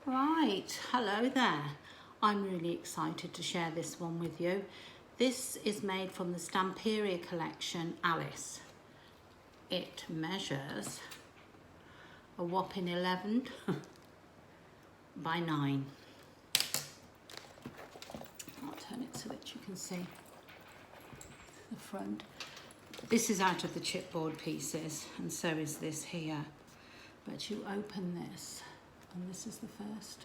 Right, hello there. I'm really excited to share this one with you. This is made from the Stamperia collection Alice. It measures a whopping 11 by 9. I'll turn it so that you can see the front. This is out of the chipboard pieces, and so is this here. But you open this, and this is the first.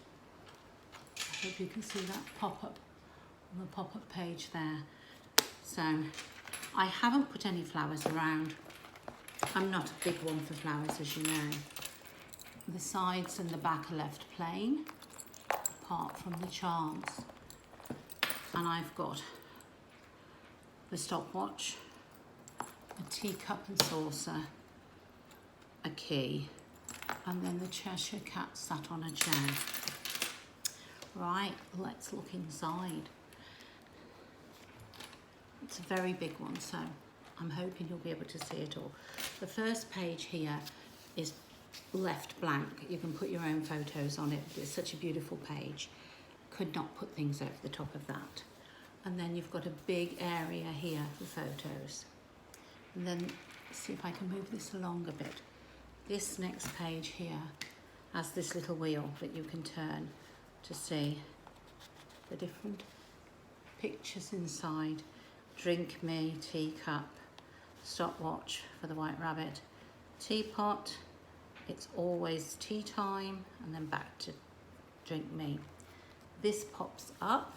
I hope you can see that pop-up on the pop-up page there. So I haven't put any flowers around. I'm not a big one for flowers, as you know. The sides and the back are left plain, apart from the charms. And I've got the stopwatch, a teacup and saucer, a key, and then the Cheshire Cat sat on a chair. Right, let's look inside. It's a very big one, so I'm hoping you'll be able to see it all. The first page here is left blank. You can put your own photos on it, but it's such a beautiful page. Could not put things over the top of that. And then you've got a big area here for photos. And then, see if I can move this along a bit. This next page here has this little wheel that you can turn to see the different pictures inside. Drink me, teacup, stopwatch for the white rabbit, teapot, it's always tea time, and then back to drink me. This pops up.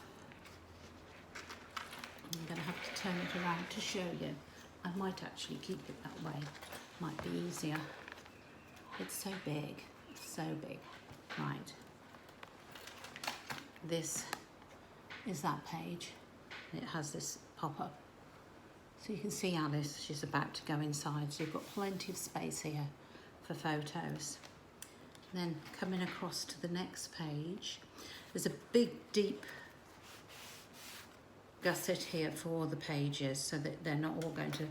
I'm going to have to turn it around to show you. I might actually keep it that way, might be easier. It's so big, so big. Right. This is that page. It has this pop-up. So you can see Alice, she's about to go inside. So you've got plenty of space here for photos. Then coming across to the next page, there's a big, deep gusset here for all the pages so that they're not all going to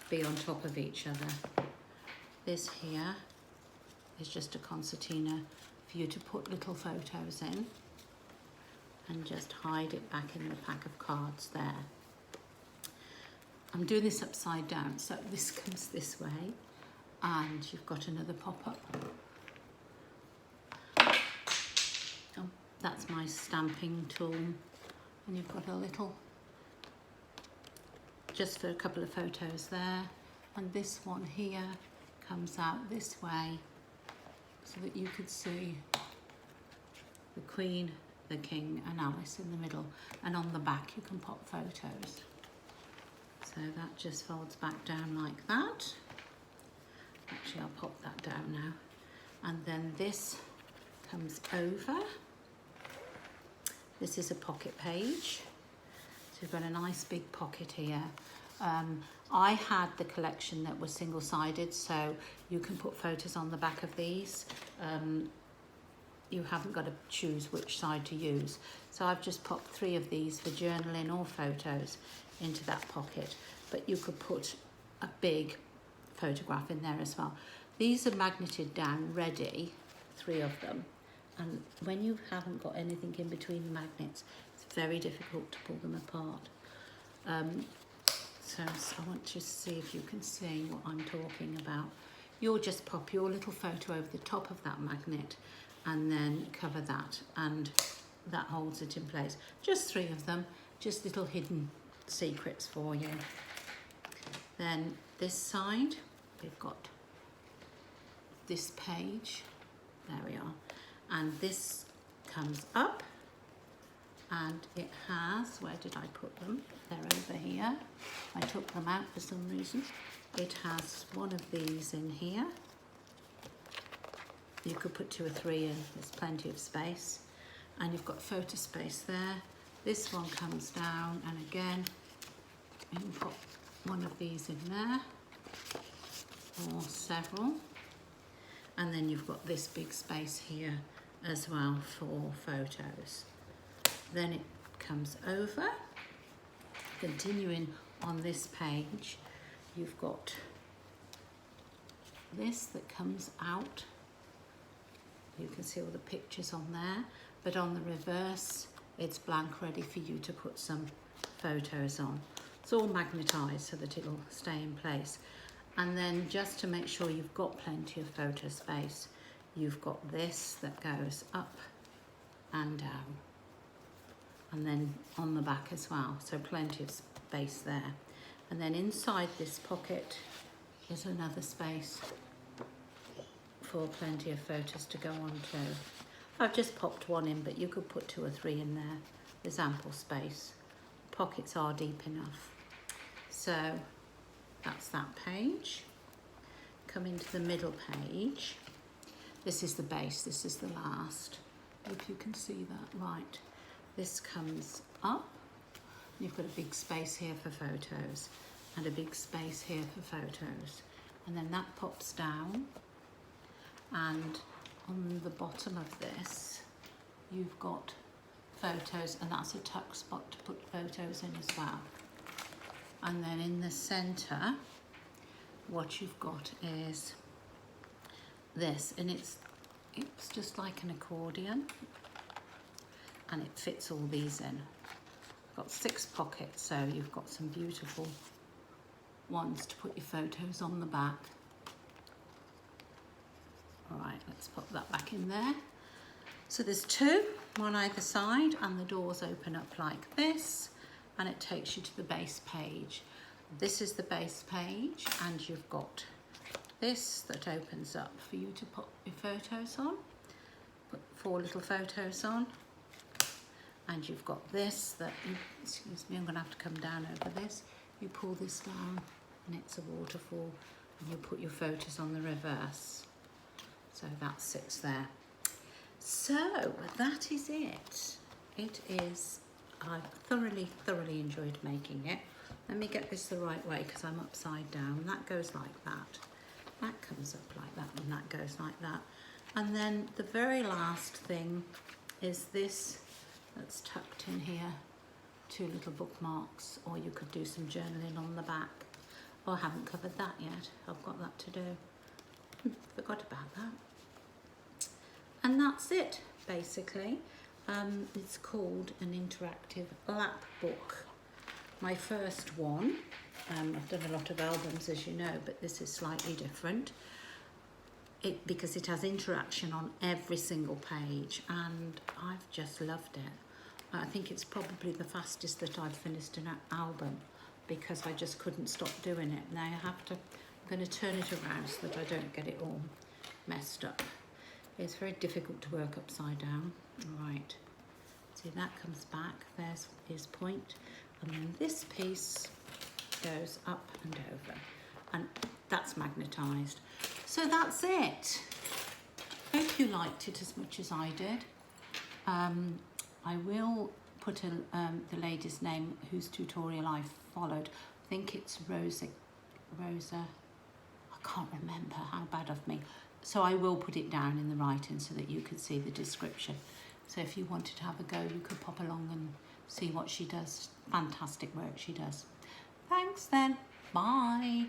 be on top of each other. This here is just a concertina for you to put little photos in and just hide it back in the pack of cards there. I'm doing this upside down, so this comes this way, and you've got another pop-up. Oh, that's my stamping tool, and you've got a little, just for a couple of photos there, and this one here comes out this way so that you could see the Queen, the King and Alice in the middle, and on the back you can pop photos. So that just folds back down like that. Actually, I'll pop that down now. And then this comes over. This is a pocket page. So you've got a nice big pocket here. I had the collection that was single-sided, so you can put photos on the back of these. You haven't got to choose which side to use. So I've just popped 3 of these for journaling or photos into that pocket, but you could put a big photograph in there as well. These are magneted down ready, 3 of them, and when you haven't got anything in between the magnets, it's very difficult to pull them apart. So I want to see if you can see what I'm talking about. You'll just pop your little photo over the top of that magnet and then cover that, and that holds it in place. Just 3 of them, just little hidden secrets for you. Then this side, we've got this page, there we are, and this comes up, and it has, where did I put them? They're over here. I took them out for some reason. It has one of these in here. You could put 2 or 3 in, there's plenty of space. And you've got photo space there. This one comes down, and again, you can put one of these in there, or several. And then you've got this big space here as well for photos. Then it comes over. Continuing on this page, you've got this that comes out You can see all the pictures on there, but on the reverse, it's blank, ready for you to put some photos on. It's all magnetised so that it'll stay in place. And then just to make sure you've got plenty of photo space, you've got this that goes up and down. And then on the back as well, so plenty of space there. And then inside this pocket is another space for plenty of photos to go on to. I've just popped one in, but you could put 2 or 3 in there. There's ample space. Pockets are deep enough. So that's that page. Come into the middle page. This is the base, this is the last. If you can see that, right. This comes up. You've got a big space here for photos and a big space here for photos. And then that pops down, and on the bottom of this, you've got photos, and that's a tuck spot to put photos in as well. And then in the center, what you've got is this, and it's just like an accordion, and it fits all these in. Got 6 pockets, so you've got some beautiful ones to put your photos on the back. All right, let's pop that back in there. So there's 2, one either side, and the doors open up like this, and it takes you to the base page. This is the base page, and you've got this that opens up for you to put your photos on. Put 4 little photos on. And you've got this that, excuse me, I'm going to have to come down over this. You pull this down and it's a waterfall, and you put your photos on the reverse. So that sits there. So that is it. It is, I thoroughly enjoyed making it. Let me get this the right way because I'm upside down. That goes like that. That comes up like that, and that goes like that. And then the very last thing is this that's tucked in here, 2 little bookmarks, or you could do some journaling on the back. Oh, I haven't covered that yet. I've got that to do. Forgot about that. And that's it, basically. It's called an interactive lap book. My first one. I've done a lot of albums, as you know, but this is slightly different. Because it has interaction on every single page, and I've just loved it. I think it's probably the fastest that I've finished an album, because I just couldn't stop doing it. Now I'm going to turn it around so that I don't get it all messed up. It's very difficult to work upside down. All right, see, that comes back, there's his point, and then this piece goes up and over, and that's magnetised. So that's it. Hope you liked it as much as I did. I will put the lady's name whose tutorial I followed. I think it's Rosa. I can't remember, how bad of me. So I will put it down in the writing so that you can see the description. So if you wanted to have a go, you could pop along and see what she does. Fantastic work she does. Thanks then. Bye.